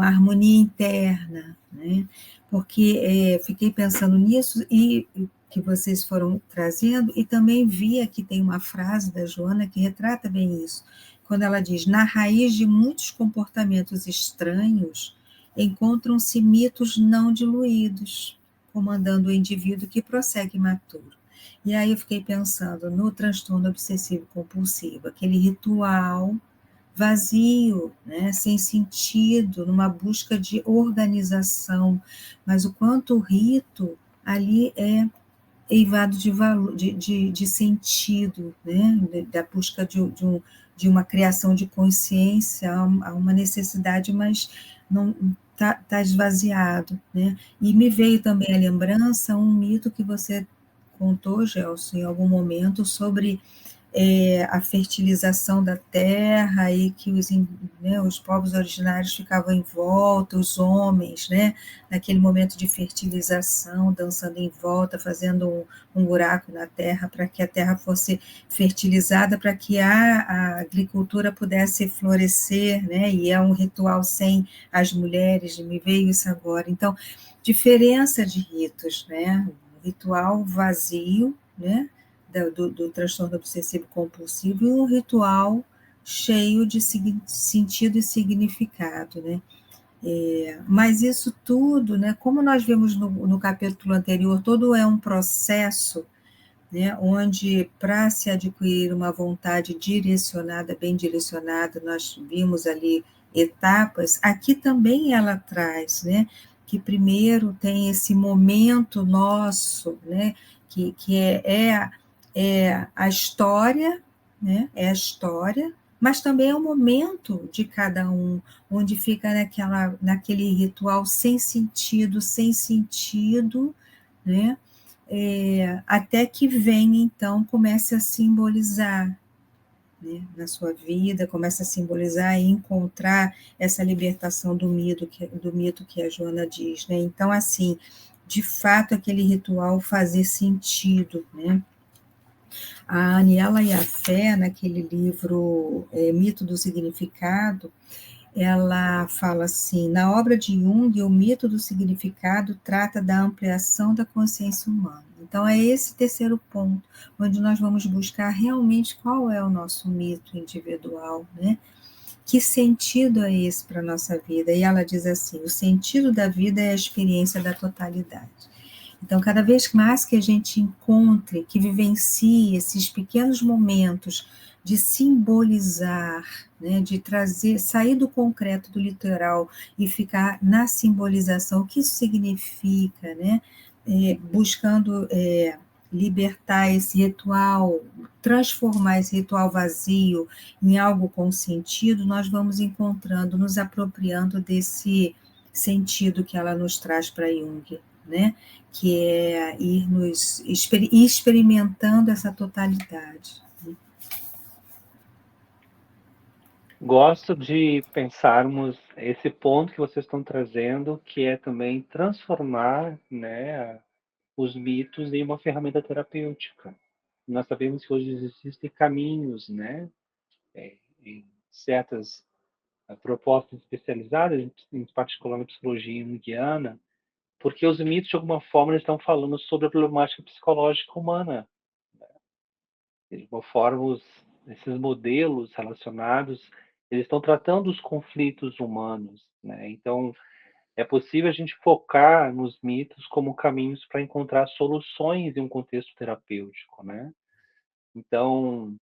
harmonia interna, né? Porque fiquei pensando nisso e que vocês foram trazendo, e também vi aqui tem uma frase da Joana que retrata bem isso, quando ela diz, na raiz de muitos comportamentos estranhos, encontram-se mitos não diluídos, comandando o indivíduo que prossegue imaturo. E aí eu fiquei pensando no transtorno obsessivo compulsivo, aquele ritual vazio, né, sem sentido, numa busca de organização, mas o quanto o rito ali é eivado de valor, de sentido, né, da busca de uma criação de consciência, há uma necessidade, mas não tá esvaziado, né? E me veio também a lembrança um mito que você contou, Gelson, em algum momento, sobre a fertilização da terra e que os povos originários ficavam em volta, os homens, né, naquele momento de fertilização, dançando em volta, fazendo um buraco na terra para que a terra fosse fertilizada, para que a agricultura pudesse florescer, né, e é um ritual sem as mulheres, me veio isso agora. Então, diferença de ritos, né, um ritual vazio, né, do transtorno obsessivo compulsivo, e um ritual cheio de sentido e significado, né? Mas isso tudo, né, como nós vimos no capítulo anterior, todo é um processo, né, onde para se adquirir uma vontade direcionada, bem direcionada, nós vimos ali etapas, aqui também ela traz, né, que primeiro tem esse momento nosso, né, que é a história, né? É a história, mas também é o momento de cada um, onde fica naquele ritual sem sentido, né? Até que vem, então, comece a simbolizar, né, na sua vida, começa a simbolizar e encontrar essa libertação do mito que a Joana diz, né? Então, assim, de fato, aquele ritual fazer sentido, né? A Aniela e a Fé, naquele livro Mito do Significado, ela fala assim, na obra de Jung, o mito do significado trata da ampliação da consciência humana. Então, é esse terceiro ponto, onde nós vamos buscar realmente qual é o nosso mito individual, né? Que sentido é esse para a nossa vida? E ela diz assim, o sentido da vida é a experiência da totalidade. Então, cada vez mais que a gente encontre, que vivencie esses pequenos momentos de simbolizar, né, de trazer, sair do concreto, do literal e ficar na simbolização, o que isso significa, né? Buscando libertar esse ritual, transformar esse ritual vazio em algo com sentido, nós vamos encontrando, nos apropriando desse sentido que ela nos traz para Jung. né? Que é ir nos experimentando essa totalidade. Gosto de pensarmos esse ponto que vocês estão trazendo, que é também transformar, né, os mitos em uma ferramenta terapêutica. Nós sabemos que hoje existem caminhos, né, em certas propostas especializadas, em particular na psicologia junguiana, porque os mitos, de alguma forma, estão falando sobre a problemática psicológica humana. De alguma forma, esses modelos relacionados, eles estão tratando os conflitos humanos, né? Então, é possível a gente focar nos mitos como caminhos para encontrar soluções em um contexto terapêutico, né? Então,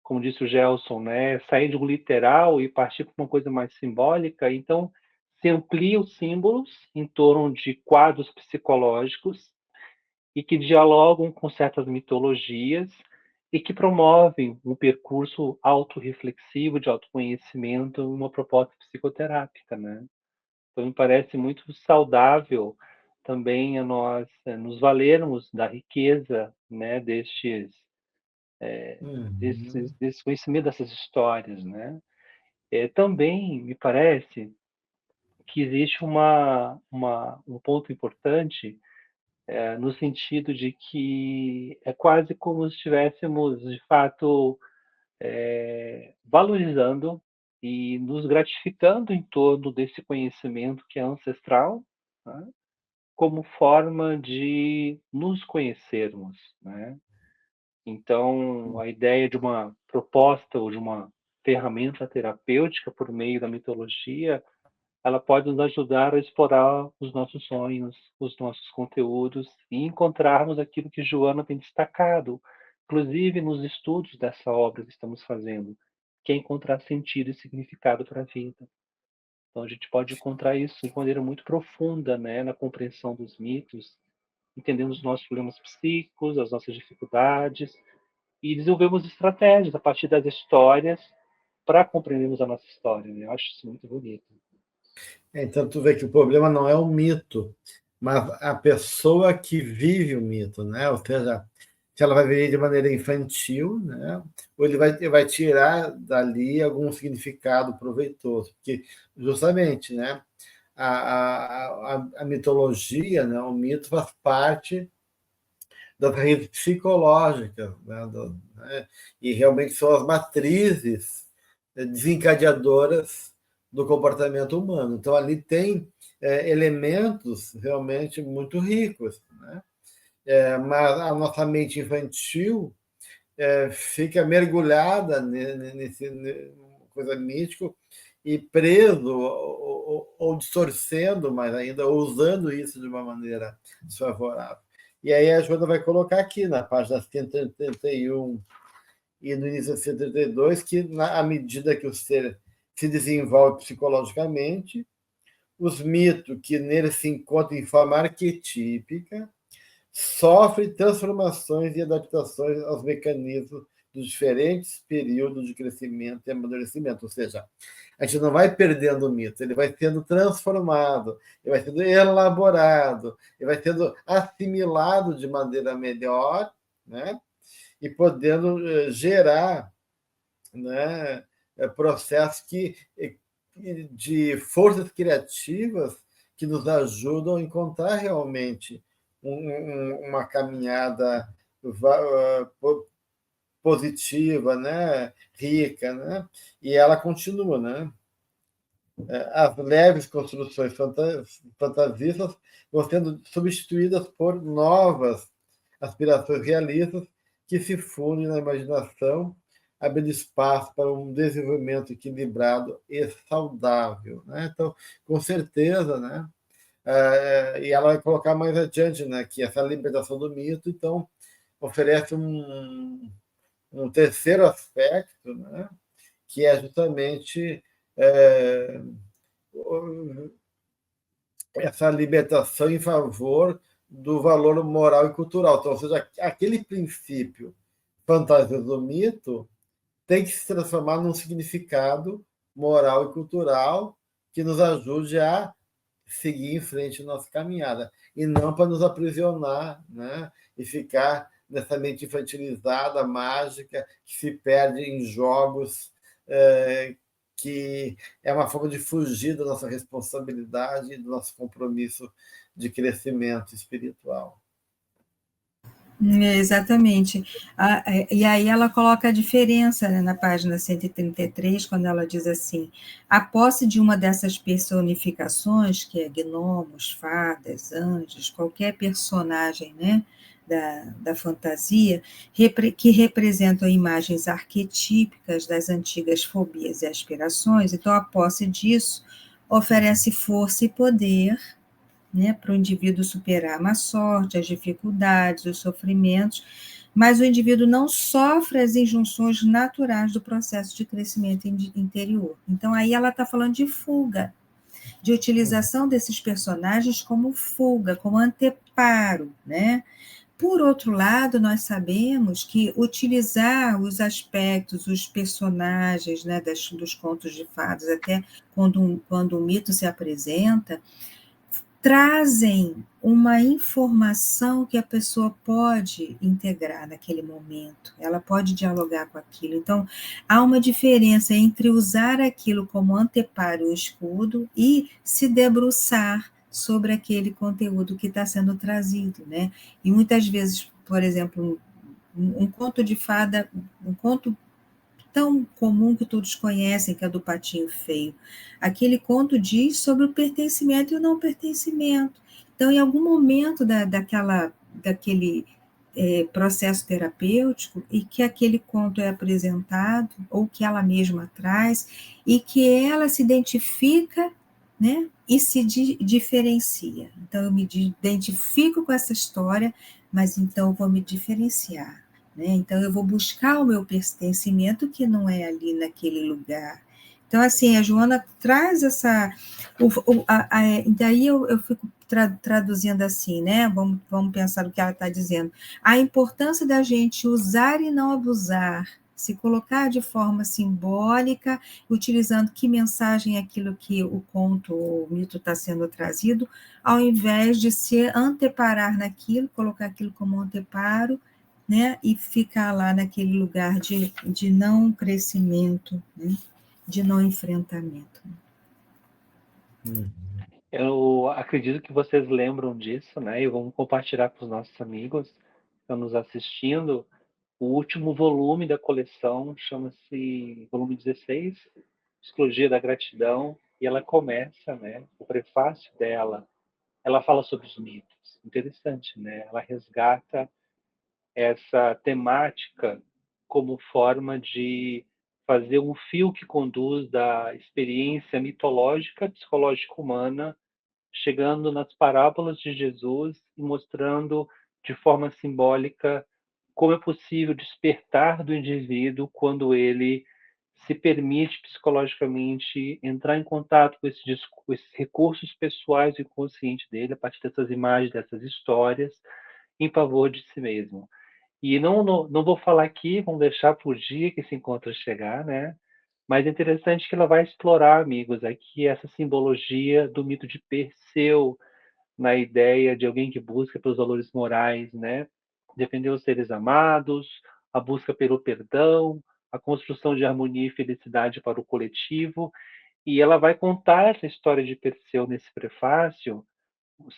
como disse o Gelson, né, sair de um literal e partir para uma coisa mais simbólica. Então, se amplia os símbolos em torno de quadros psicológicos e que dialogam com certas mitologias e que promovem um percurso autorreflexivo de autoconhecimento, uma proposta psicoterápica, né? Então, me parece muito saudável também a nós nos valermos da riqueza, né, desse conhecimento dessas histórias, né? Também me parece que existe um ponto importante no sentido de que é quase como se estivéssemos, de fato, valorizando e nos gratificando em torno desse conhecimento que é ancestral, né? Como forma de nos conhecermos, né? Então, a ideia de uma proposta ou de uma ferramenta terapêutica por meio da mitologia, ela pode nos ajudar a explorar os nossos sonhos, os nossos conteúdos e encontrarmos aquilo que Joana tem destacado, inclusive nos estudos dessa obra que estamos fazendo, que é encontrar sentido e significado para a vida. Então, a gente pode encontrar isso de maneira muito profunda, né, na compreensão dos mitos, entendendo os nossos problemas psíquicos, as nossas dificuldades, e desenvolvemos estratégias a partir das histórias para compreendermos a nossa história, né? Eu acho isso muito bonito. Então, tu vê que o problema não é o mito, mas a pessoa que vive o mito, né? Ou seja, se ela vai viver de maneira infantil, né? Ou ele vai tirar dali algum significado proveitoso, porque justamente, né? A mitologia, né? O mito faz parte das raízes psicológicas, né? E realmente são as matrizes desencadeadoras do comportamento humano. Então, ali tem elementos realmente muito ricos, né? Mas a nossa mente infantil fica mergulhada nesse coisa mística e preso ou distorcendo mais ainda, ou usando isso de uma maneira desfavorável. E aí a Joana vai colocar aqui na página 131 e no início da 132 que, à medida que o ser se desenvolve psicologicamente, os mitos que nele se encontram em forma arquetípica sofrem transformações e adaptações aos mecanismos dos diferentes períodos de crescimento e amadurecimento. Ou seja, a gente não vai perdendo o mito, ele vai sendo transformado, ele vai sendo elaborado, ele vai sendo assimilado de maneira melhor, né? E podendo gerar, né, processos de forças criativas que nos ajudam a encontrar realmente uma caminhada positiva, né, rica, né? E ela continua, né? As leves construções fantasistas vão sendo substituídas por novas aspirações realistas que se fundem na imaginação, abrindo espaço para um desenvolvimento equilibrado e saudável, né? Então, com certeza, né? E ela vai colocar mais adiante, né, que essa libertação do mito, então, oferece um terceiro aspecto, né, que é justamente essa libertação em favor do valor moral e cultural. Então, ou seja, aquele princípio fantasioso do mito tem que se transformar num significado moral e cultural que nos ajude a seguir em frente na nossa caminhada, e não para nos aprisionar, né? E ficar nessa mente infantilizada, mágica, que se perde em jogos, que é uma forma de fugir da nossa responsabilidade e do nosso compromisso de crescimento espiritual. Exatamente. E aí ela coloca a diferença, né, na página 133, quando ela diz assim: a posse de uma dessas personificações, que é gnomos, fadas, anjos, qualquer personagem, né, da fantasia, que representam imagens arquetípicas das antigas fobias e aspirações, então a posse disso oferece força e poder, né, para o indivíduo superar a má sorte, as dificuldades, os sofrimentos, mas o indivíduo não sofre as injunções naturais do processo de crescimento interior. Então, aí ela está falando de fuga, de utilização desses personagens como fuga, como anteparo, né? Por outro lado, nós sabemos que utilizar os aspectos, os personagens, né, dos contos de fadas, até quando o mito se apresenta, trazem uma informação que a pessoa pode integrar naquele momento, ela pode dialogar com aquilo. Então, há uma diferença entre usar aquilo como anteparo ou escudo e se debruçar sobre aquele conteúdo que está sendo trazido, né? E muitas vezes, por exemplo, um conto de fada, um conto tão comum que todos conhecem, que é do Patinho Feio. Aquele conto diz sobre o pertencimento e o não pertencimento. Então, em algum momento daquele processo terapêutico, e que aquele conto é apresentado, ou que ela mesma traz, e que ela se identifica, né, e se diferencia. Então, eu me identifico com essa história, mas então eu vou me diferenciar. Né? Então, eu vou buscar o meu pertencimento que não é ali naquele lugar. Então, assim, a Joana traz essa... daí eu fico traduzindo assim, né? Vamos pensar o que ela está dizendo. A importância da gente usar e não abusar, se colocar de forma simbólica, utilizando que mensagem é aquilo que o conto, o mito está sendo trazido, ao invés de se anteparar naquilo, colocar aquilo como anteparo, né, e ficar lá naquele lugar de não crescimento, né, de não enfrentamento. Eu acredito que vocês lembram disso, né? E vamos compartilhar com os nossos amigos que estão nos assistindo. O último volume da coleção chama-se volume 16, Psicologia da Gratidão, e ela começa, né? O prefácio dela, ela fala sobre os mitos. Interessante, né? Ela resgata essa temática como forma de fazer um fio que conduz da experiência mitológica, psicológica humana, chegando nas parábolas de Jesus e mostrando de forma simbólica como é possível despertar do indivíduo quando ele se permite psicologicamente entrar em contato com esses recursos pessoais e conscientes dele, a partir dessas imagens, dessas histórias, em favor de si mesmo. E não vou falar aqui, vamos deixar por dia que esse encontro chegar, né? Mas é interessante que ela vai explorar, amigos, aqui essa simbologia do mito de Perseu, na ideia de alguém que busca pelos valores morais, né? Defender os seres amados, a busca pelo perdão, a construção de harmonia e felicidade para o coletivo. E ela vai contar essa história de Perseu nesse prefácio,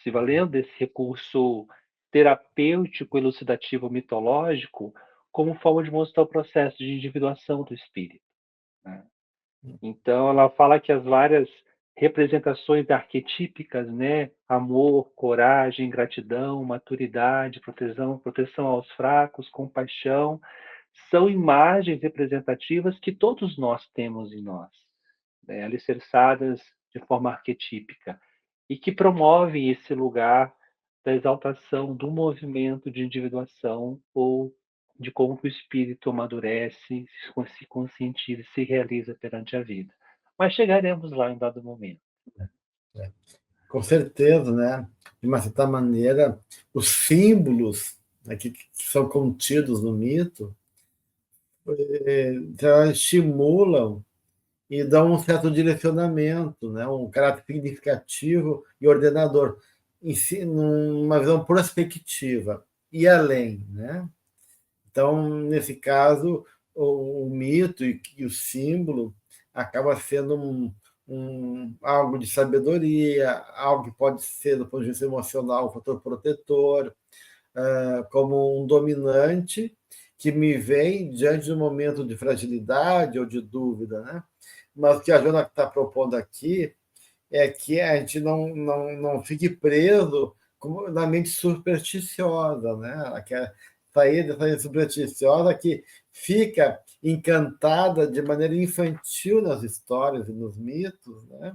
se valendo desse recurso terapêutico, elucidativo, mitológico, como forma de mostrar o processo de individuação do espírito, né? Então, ela fala que as várias representações arquetípicas, né, amor, coragem, gratidão, maturidade, proteção aos fracos, compaixão, são imagens representativas que todos nós temos em nós, né, alicerçadas de forma arquetípica, e que promovem esse lugar da exaltação do movimento de individuação ou de como o espírito amadurece, se conscientiza e se realiza perante a vida. Mas chegaremos lá em dado momento. Com certeza, né? De uma certa maneira, os símbolos, né, que são contidos no mito estimulam e dão um certo direcionamento, né? Um caráter significativo e ordenador, numa visão prospectiva e além, né? Então, nesse caso, o mito e o símbolo acaba sendo algo de sabedoria, algo que pode ser, do ponto de vista emocional, um fator protetor, como um dominante que me vem diante de um momento de fragilidade ou de dúvida, né? Mas o que a Joana está propondo aqui é que a gente não fique preso na mente supersticiosa, né? Que é sair dessa mente supersticiosa que fica encantada de maneira infantil nas histórias e nos mitos, né?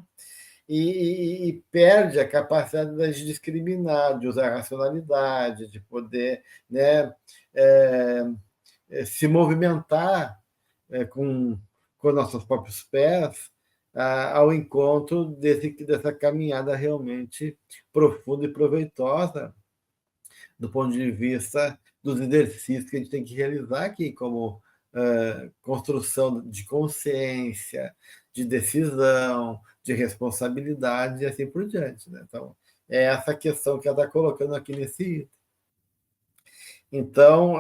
E perde a capacidade de discriminar, de usar a racionalidade, de poder, né, é, se movimentar com nossos próprios pés ao encontro dessa caminhada realmente profunda e proveitosa do ponto de vista dos exercícios que a gente tem que realizar aqui, como construção de consciência, de decisão, de responsabilidade e assim por diante. Né? Então, é essa questão que ela está colocando aqui nesse item. Então,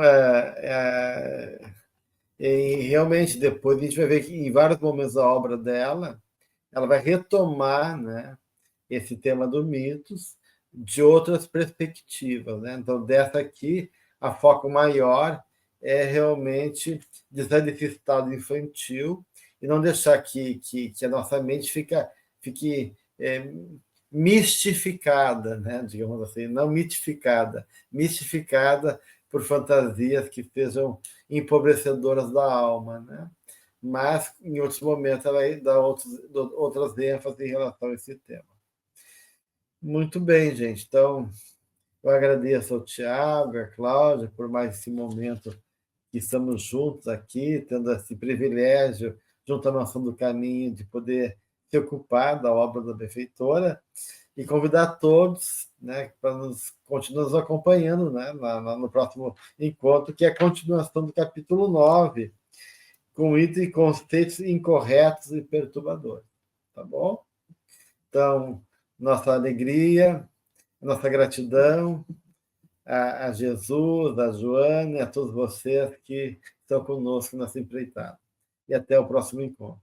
e realmente, depois a gente vai ver que em vários momentos da obra dela, ela vai retomar, né, esse tema do mitos de outras perspectivas. Né? Então, dessa aqui, a foco maior é realmente sair desse estado infantil e não deixar que a nossa mente fique mistificada, né? Digamos assim, não mitificada, mistificada por fantasias que sejam empobrecedoras da alma, né? Mas, em outros momentos, ela vai dar outras ênfases em relação a esse tema. Muito bem, gente. Então, eu agradeço ao Tiago, à Cláudia, por mais esse momento que estamos juntos aqui, tendo esse privilégio, junto à Maçã do Caminho, de poder se ocupar da obra da benfeitora e convidar todos, né, para continuar nos acompanhando, né, no próximo encontro, que é a continuação do capítulo 9, com itens e conceitos incorretos e perturbadores. Tá bom? Então, nossa alegria, nossa gratidão a Jesus, a Joana e a todos vocês que estão conosco nessa empreitada. E até o próximo encontro.